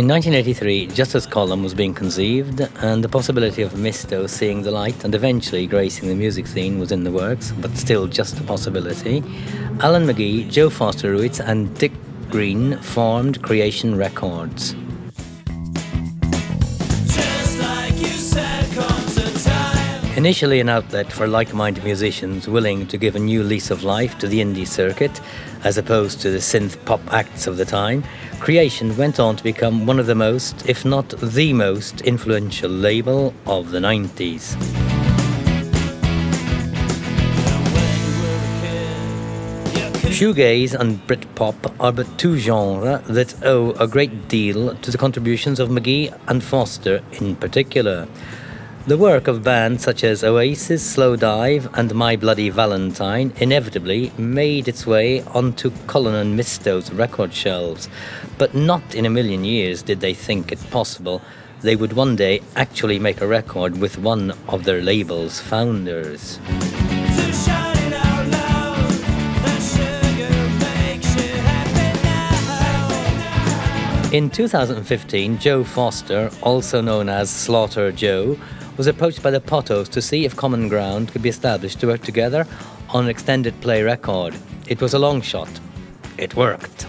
In 1983, just as Column was being conceived, and the possibility of Misto seeing the light and eventually gracing the music scene was in the works, but still just a possibility, Alan McGee, Joe Foster Ruiz, and Dick Green formed Creation Records. Initially an outlet for like-minded musicians willing to give a new lease of life to the indie circuit, as opposed to the synth-pop acts of the time, Creation went on to become one of the most, if not the most, influential label of the 90s. Shoegaze and Britpop are but two genres that owe a great deal to the contributions of McGee and Foster in particular. The work of bands such as Oasis, Slow Dive and My Bloody Valentine inevitably made its way onto Cullen and Misto's record shelves, but not in a million years did they think it possible they would one day actually make a record with one of their label's founders. In 2015, Joe Foster, also known as Slaughter Joe, was approached by the Pottos to see if common ground could be established to work together on an extended play record. It was a long shot. It worked.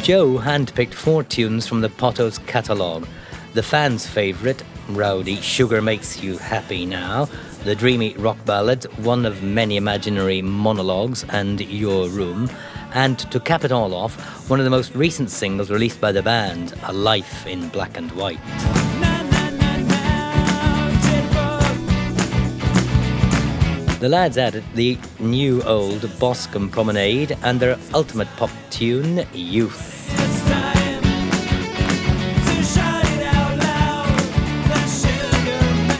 Joe handpicked 4 tunes from the Pottos catalogue. The fans' favourite, rowdy Sugar Makes You Happy Now, the dreamy rock ballad, One of Many Imaginary Monologues and Your Room, and to cap it all off, one of the most recent singles released by the band, A Life in Black and White. The lads added the new old Boscombe Promenade and their ultimate pop tune, Youth.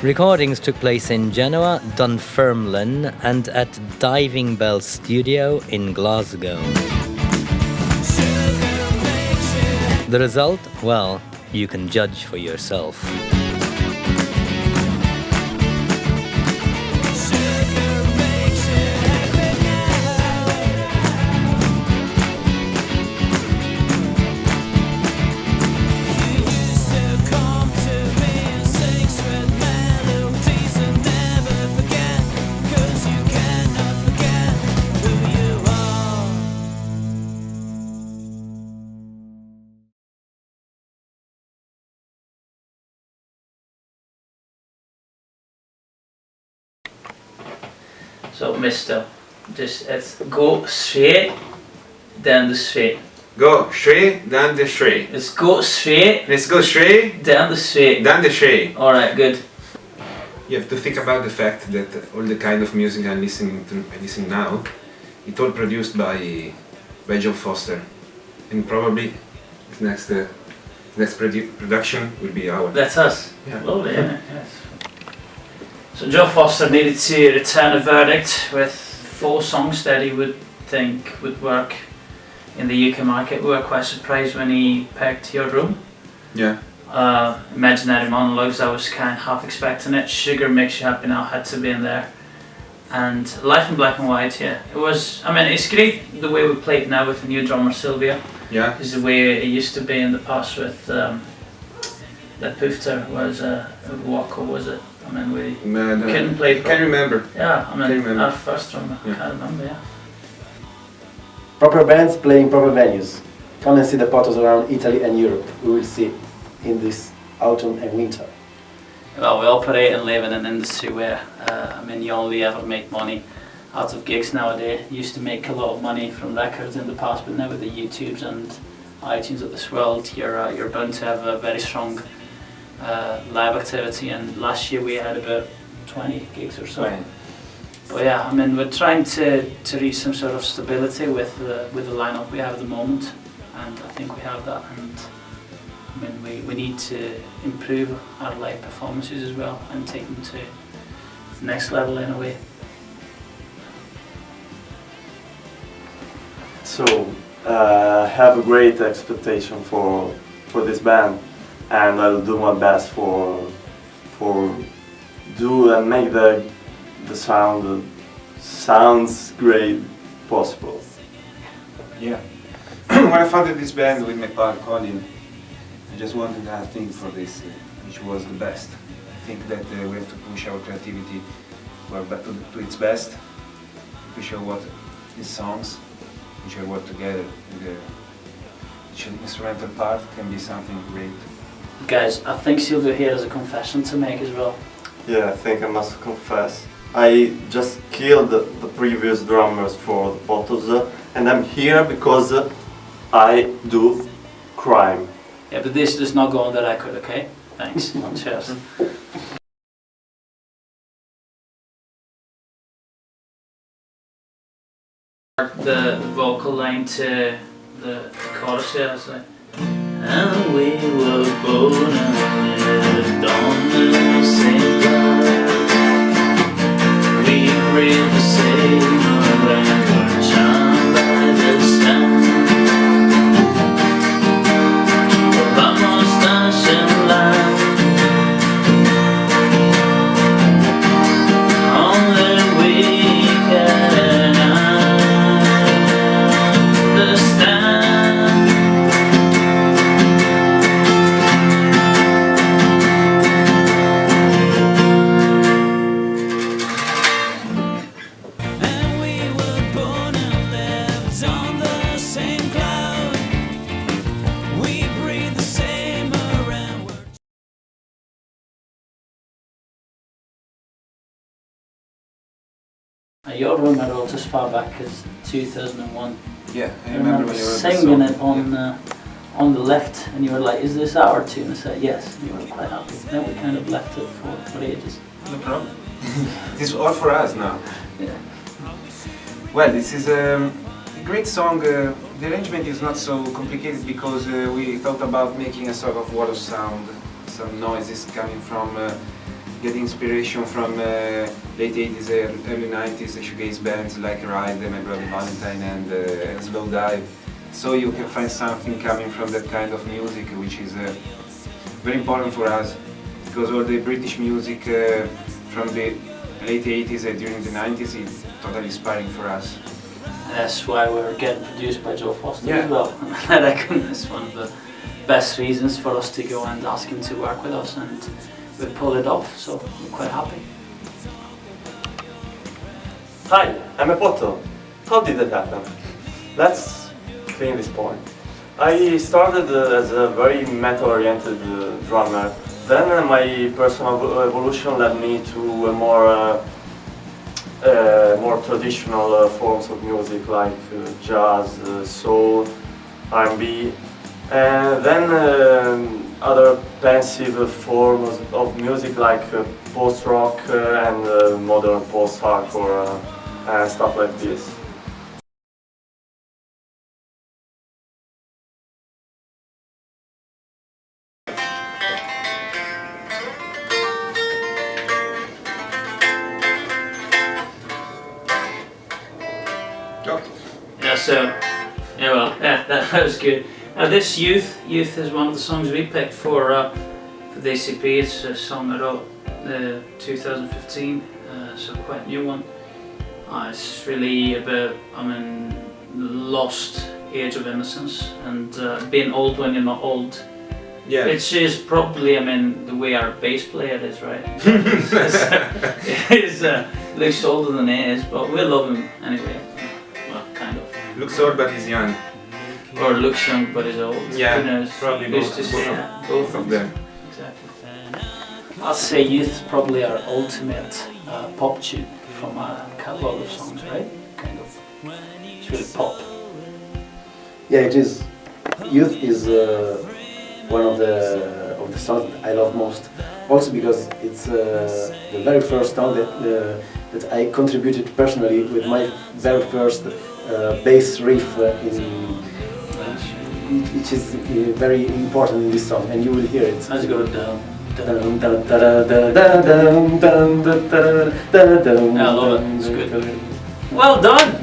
Recordings took place in Genoa, Dunfermline and at Diving Bell Studio in Glasgow. The result? Well, you can judge for yourself. So, Mister, it's go straight down the street. Go straight down the street. Let's go straight. Let's go straight down the street. down the street. All right, good. You have to think about the fact that all the kind of music I listen now, it's all produced by Joe Foster, and probably the next production will be ours. That's us. Yeah. Lovely, isn't it? Yes. So Joe Foster needed to return a verdict with 4 songs that he would think would work in the UK market. We were quite surprised when he picked Your Room. Yeah. Imaginary Monologues, I was kind of half expecting it. Sugar Makes You Happy Now had to be in there. And Life in Black and White, yeah. It was, I mean, it's great the way we play it now with the new drummer Sylvia. Yeah. Is the way it used to be in the past with that Poofter was Wacko, was it? I mean, we couldn't play. Can't remember. Yeah, I mean, remember. our first drummer, Yeah. I can't remember, yeah. Proper bands playing proper venues. Come and see the Pottos around Italy and Europe. We will see in this autumn and winter. Well, we operate and live in an industry where, I mean, you only ever make money out of gigs nowadays. You used to make a lot of money from records in the past, but now with the YouTubes and iTunes of this world, you're bound to have a very strong live activity. And last year we had about 20 gigs or so. Right. But yeah, I mean, we're trying to reach some sort of stability with the lineup we have at the moment, and I think we have that. And I mean, we need to improve our live performances as well and take them to the next level in a way. So, have a great expectation for this band, and I'll do my best for do and make the sound sounds great possible. Yeah. When I founded this band with my partner Colin, I just wanted a thing for this, which was the best. I think that we have to push our creativity to its best. We show what these songs, which are work together. Each instrumental part can be something great. Guys, I think Silvio here has a confession to make as well. Yeah, I think I must confess. I just killed the previous drummers for the Pottos, and I'm here because I do crime. Yeah, but this does not go on the record, okay? Thanks. Cheers. The vocal line to the chorus here is like, and we were born and lived on the same ground. We breathe the same air and were charmed by the sound of our mustache and line. Only we can understand. And we were born and lived on the same cloud. We breathe the same air and we're your room I wrote as far back as 2001. Yeah, I I remember remember when you wrote the singing song. it on the left, and you were like, "Is this our tune?" I said, "Yes." And you were quite happy. Then we kind of left it for ages. No problem. This is all for us now. Yeah. Well, this is a great song. The arrangement is not so complicated because we thought about making a sort of wall of sound, some noises coming from, getting inspiration from late 80s, early 90s shoegaze bands like Ride, My Brother Valentine and Slow Dive. So you can find something coming from that kind of music, which is very important for us because all the British music from the late 80s and during the 90s is totally inspiring for us. And that's why we're getting produced by Joe Foster Yeah. as well. I reckon that's one of the best reasons for us to go and ask him to work with us, and we pulled it off, so we're quite happy. Hi, I'm a Potto. How did that happen? Let's clean this point. I started as a very metal-oriented drummer. Then my personal evolution led me to a more traditional forms of music like jazz, soul, R&B, and then other pensive forms of music like post-rock and modern post-hardcore and stuff like this. Yeah, so, yeah, well, yeah, that was good. This Youth is one of the songs we picked for the ACP. It's a song I wrote 2015, so quite a new one. It's really about, lost age of innocence and being old when you're not old. Yeah. Which is probably, the way our bass player is, right? He's looks older than he is, but we love him anyway. Well, kind of. Looks old but he's young. Or looks young but is old. Yeah, Who knows? probably Who's both- to say both of- that? Both of them. Exactly. I'd say Youth is probably our ultimate pop tune from our catalogue of songs, right? Kind of. It's really pop. Yeah, it is. Youth is one of the songs that I love most. Also because it's the very first song that I contributed personally with my very first bass riff which is very important in this song, and you will hear it. Let's go down. I love it. It's good. Well done!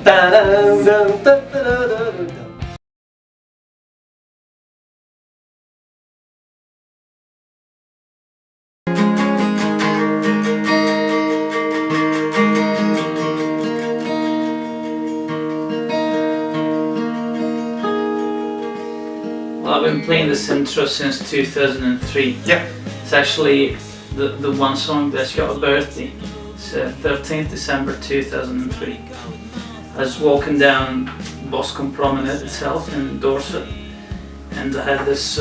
playing this intro since 2003. Yeah. It's actually the one song that's got a birthday. It's 13th December 2003. I was walking down Boscombe Promenade itself in Dorset, and I had this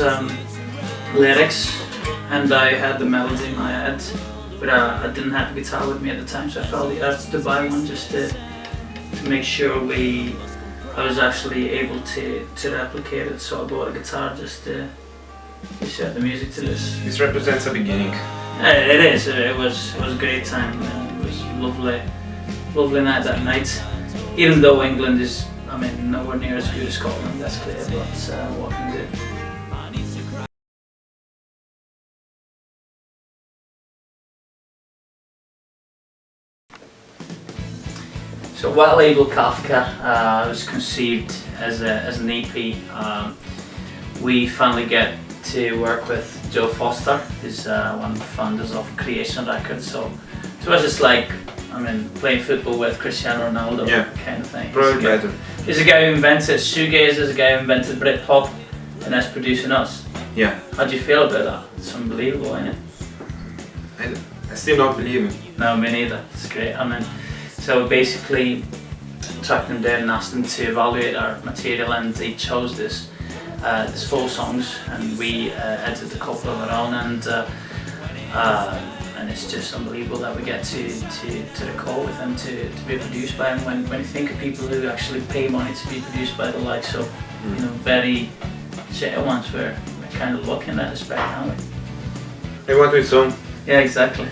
lyrics, and I had the melody in my head, but I didn't have the guitar with me at the time, so I felt the urge to buy one just to make sure I was actually able to replicate it. So I bought a guitar just to set the music to this. This represents a beginning. It is. It was a great time. It was lovely night that night. Even though England is, I mean, nowhere near as good as Scotland, that's clear. But what can you do? So while label Kafka was conceived as an EP, we finally get to work with Joe Foster, who's one of the founders of Creation Records. So to us it's like, I mean, playing football with Cristiano Ronaldo, Yeah. kind of thing. Probably better. He's the guy who invented shoegaze, he's the guy who invented Britpop, and that's producing us. Yeah. How do you feel about that? It's unbelievable, isn't it? I still don't believe it. No, me neither. It's great. I mean, so basically tracked them down and asked them to evaluate our material, and they chose this 4 songs, and we edited a couple of our own, and it's just unbelievable that we get to record with them, to be produced by them. When you think of people who actually pay money to be produced by the likes of, you know, very shitty ones, we're kind of lucky in that respect, aren't we? I want to song. Yeah, exactly.